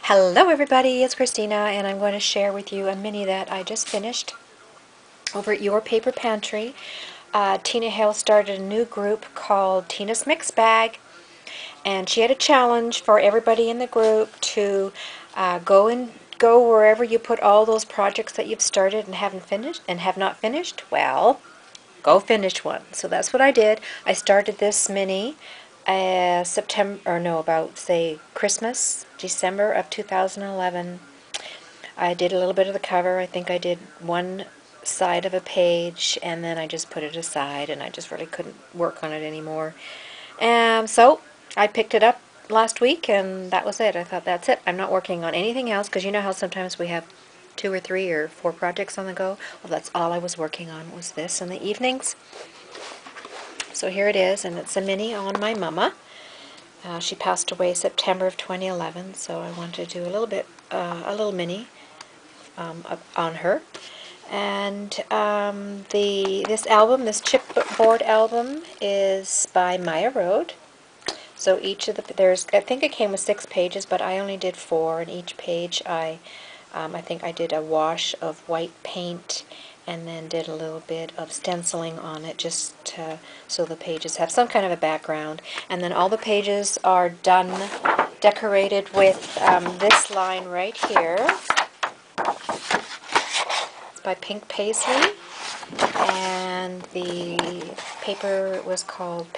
Hello everybody, it's Christina and I'm going to share with you a mini that I just finished over at your Paper Pantry. Tina Hale started a new group called Tina's Mix Bag, and she had a challenge for everybody in the group to go wherever you put all those projects that you've started and haven't finished and have not finished. Well, go finish one. So that's what I did. I started this mini September, or no, about say Christmas, December of 2011. I did a little bit of the cover. I think I did one side of a page, and then I just put it aside, and I just really couldn't work on it anymore. So I picked it up last week, and that was it. I thought, that's it. I'm not working on anything else, because you know how sometimes we have 2 or 3 or 4 projects on the go? Well, that's all I was working on was this in the evenings. So here it is, and it's a mini on my mama. She passed away September of 2011, so I wanted to do a little mini on her. And this chipboard album is by Maya Road. So each of I think it came with 6 pages, but I only did 4, and each page I think I did a wash of white paint and then did a little bit of stenciling on it so the pages have some kind of a background. And then all the pages are decorated with this line right here. It's by Pink Paisley, and the paper was called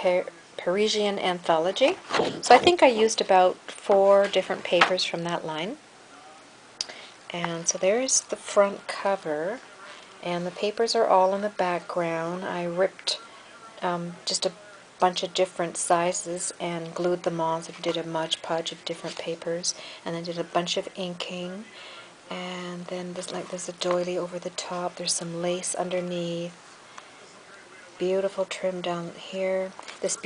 Parisian Anthology. So I think I used about 4 different papers from that line. And so there's the front cover, and the papers are all in the background. I ripped just a bunch of different sizes and glued them on, so I did a Mod Podge of different papers, and then did a bunch of inking. And then there's a doily over the top. There's some lace underneath. Beautiful trim down here. This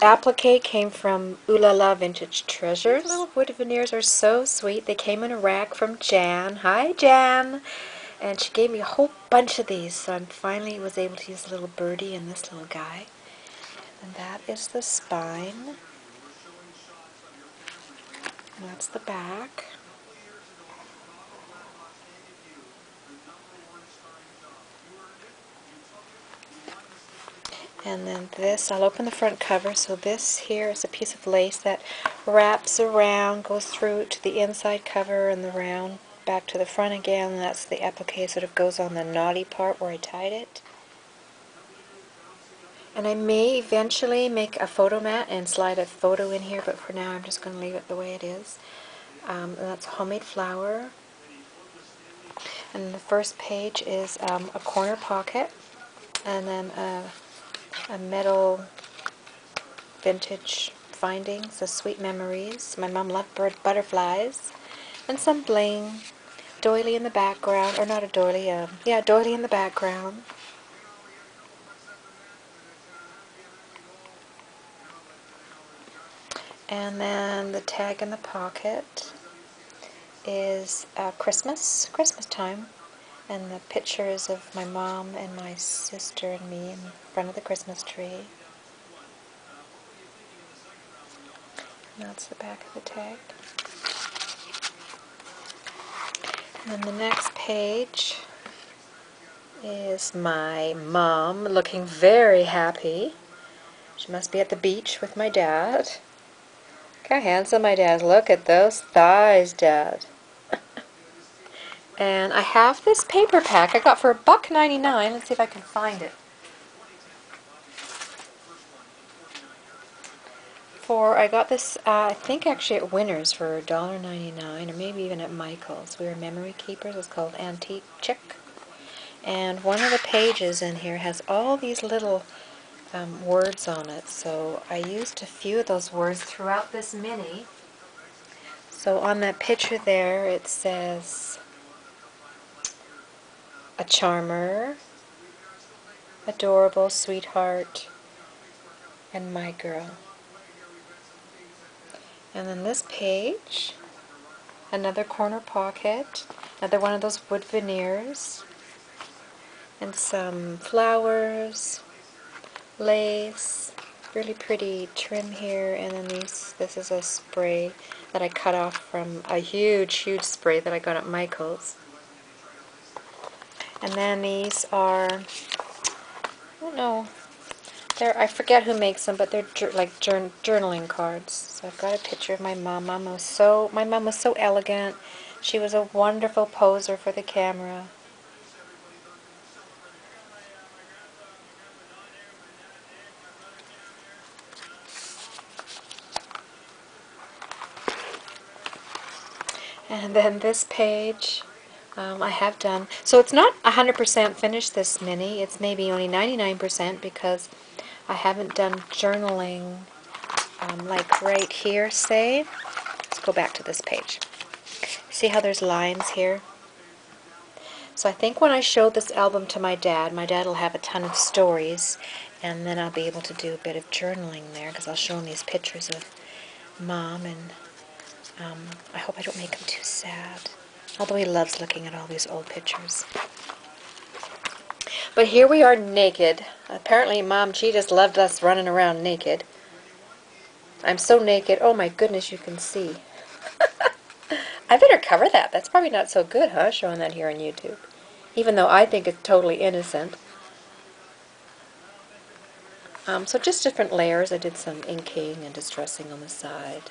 applique came from Ooh La La Vintage Treasures. These little wood veneers are so sweet. They came in a rack from Jan. Hi, Jan! And she gave me a whole bunch of these, so I finally was able to use a little birdie and this little guy. And that is the spine. And that's the back. And then this, I'll open the front cover. So this here is a piece of lace that wraps around, goes through to the inside cover and the round back to the front again. And that's the applique, sort of goes on the knotty part where I tied it. And I may eventually make a photo mat and slide a photo in here, but for now I'm just going to leave it the way it is. And that's a homemade flower. And the first page is a corner pocket, and then a metal vintage findings, the sweet memories. My mom loved butterflies, and some bling. Doily in the background, or not a doily, yeah, doily in the background. And then the tag in the pocket is Christmas time, and the pictures of my mom and my sister and me in front of the Christmas tree. And that's the back of the tag. And then the next page is my mom looking very happy. She must be at the beach with my dad. Look how handsome my dad is. Look at those thighs, Dad. And I have this paper pack I got for $1.99. Let's see if I can find it. I got this, I think actually at Winners for $1.99, or maybe even at Michael's. We were memory keepers. It's called Antique Chick. And one of the pages in here has all these little words on it. So I used a few of those words throughout this mini. So on that picture there it says a charmer, adorable, sweetheart, and my girl. And then this page, another corner pocket, another one of those wood veneers, and some flowers, lace, really pretty trim here, and then this is a spray that I cut off from a huge spray that I got at Michael's. And then these are, I don't know, I forget who makes them, but they're like journaling cards. So I've got a picture of my mom. My mom was so elegant. She was a wonderful poser for the camera. And then this page, I have done. So it's not 100% finished, this mini. It's maybe only 99% because I haven't done journaling like right here, say. Let's go back to this page. See how there's lines here? So I think when I show this album to my dad will have a ton of stories, and then I'll be able to do a bit of journaling there because I'll show him these pictures of Mom, and I hope I don't make him too sad. Although he loves looking at all these old pictures. But here we are naked. Apparently Mom, she just loved us running around naked. I'm so naked. Oh my goodness, you can see. I better cover that. That's probably not so good, huh, showing that here on YouTube. Even though I think it's totally innocent. So just different layers. I did some inking and distressing on the side.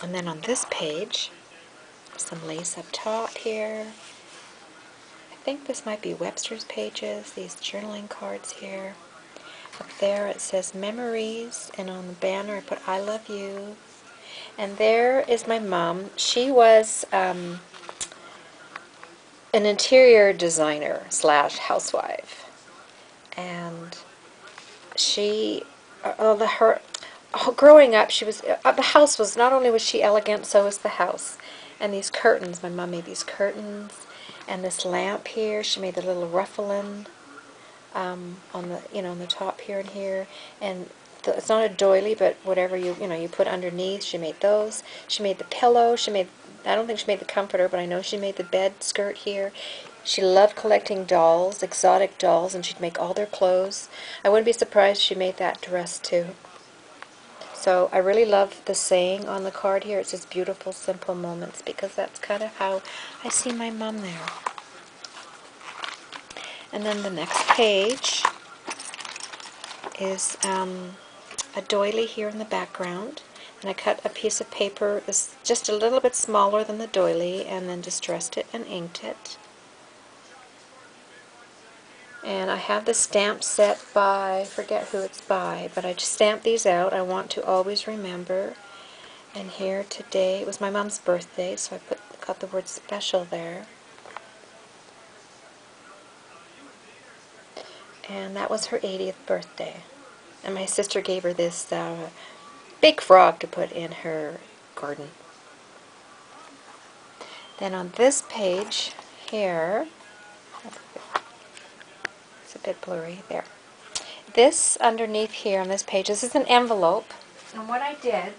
And then on this page, some lace up top here. I think this might be Webster's pages, these journaling cards here. Up there it says memories, and on the banner I put I love you. And there is my mom. She was an interior designer slash housewife. And she, growing up, she was, the house was, not only was she elegant, so was the house. And these curtains, my mom made these curtains. And this lamp here, she made the little ruffling on the, on the top here and here. And it's not a doily, but whatever you put underneath, she made those. She made the pillow. I don't think she made the comforter, but I know she made the bed skirt here. She loved collecting dolls, exotic dolls, and she'd make all their clothes. I wouldn't be surprised if she made that dress too. So I really love the saying on the card here. It says beautiful, simple moments, because that's kind of how I see my mom there. And then the next page is a doily here in the background. And I cut a piece of paper that's just a little bit smaller than the doily, and then distressed it and inked it. And I have the stamp set by, I forget who it's by, but I just stamped these out. I want to always remember. And here today, it was my mom's birthday, so I got the word special there. And that was her 80th birthday. And my sister gave her this big frog to put in her garden. Then on this page here, it's a bit blurry there. This underneath here on this page, this is an envelope. And what I did,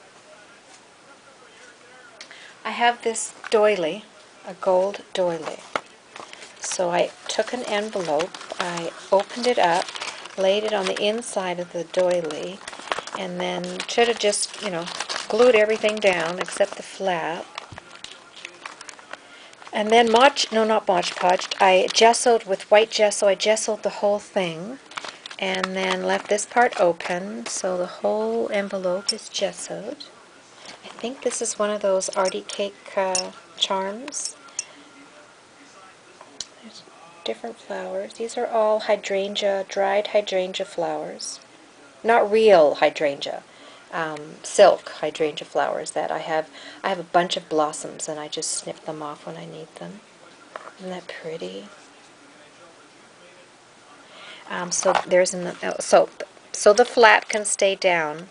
I have this doily, a gold doily. So I took an envelope, I opened it up, laid it on the inside of the doily, and then should have just, glued everything down except the flap. And then not Mod Podged, I gessoed with white gesso, I gessoed the whole thing, and then left this part open, so the whole envelope is gessoed. I think this is one of those Artie Cake charms. There's different flowers. These are all hydrangea, dried hydrangea flowers. Not real hydrangea. Silk hydrangea flowers that I have a bunch of blossoms, and I just snip them off when I need them. Isn't that pretty? So there's so the flap can stay down.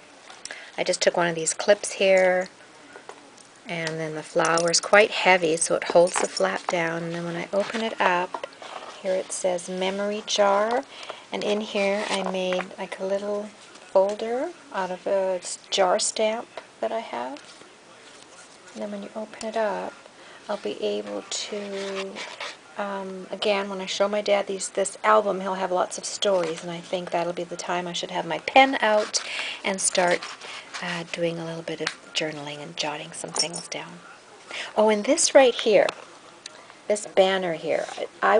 I just took one of these clips here, and then the flower is quite heavy, so it holds the flap down. And then when I open it up, here it says memory jar, and in here I made like a little folder out of a jar stamp that I have. And then when you open it up, I'll be able to again, when I show my dad this album, he'll have lots of stories, and I think that'll be the time I should have my pen out and start doing a little bit of journaling and jotting some things down. Oh, and this right here, this banner here, I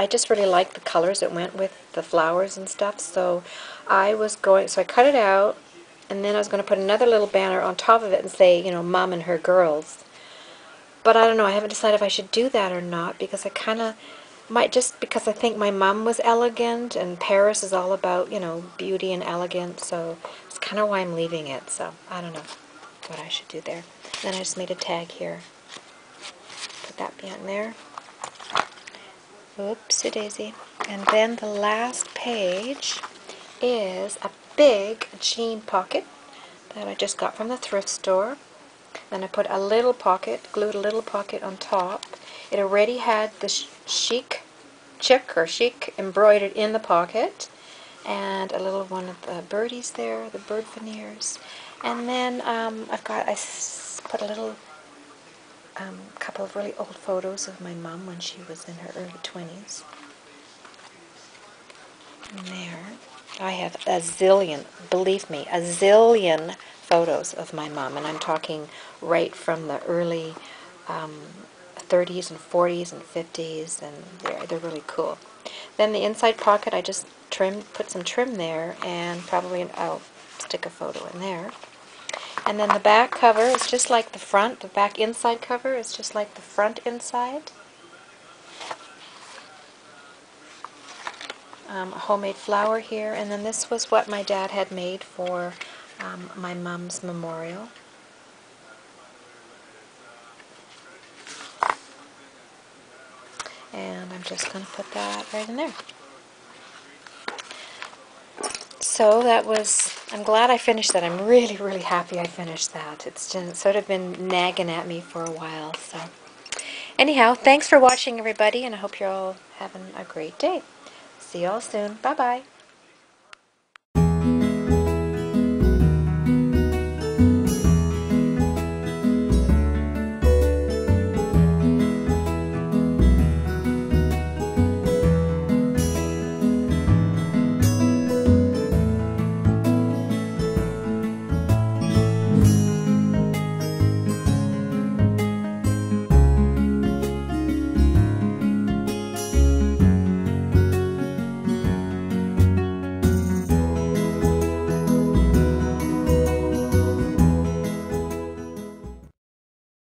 just really liked the colors that went with the flowers and stuff, so I cut it out, and then I was going to put another little banner on top of it and say, you know, Mom and her girls. But I don't know, I haven't decided if I should do that or not, because I kind of might, just because I think my mom was elegant, and Paris is all about, you know, beauty and elegance, so it's kind of why I'm leaving it, so I don't know what I should do there. Then I just made a tag here. Put that behind there. Oopsie daisy. And then the last page is a big jean pocket that I just got from the thrift store. Then I put a little pocket, glued a little pocket on top. It already had the chic embroidered in the pocket, and a little one of the birdies there, the bird veneers. And then I put a little couple of really old photos of my mom when she was in her early 20s. And there, I have a zillion, believe me, a zillion photos of my mom, and I'm talking right from the early 30s and 40s and 50s, and they're really cool. Then the inside pocket, I just put some trim there, and probably I'll stick a photo in there. And then the back cover is just like the front. The back inside cover is just like the front inside. A homemade flower here, and then this was what my dad had made for my mom's memorial. And I'm just going to put that right in there. So that was, I'm glad I finished that. I'm really, really happy I finished that. It's just sort of been nagging at me for a while. So anyhow, thanks for watching, everybody, and I hope you're all having a great day. See you all soon. Bye-bye.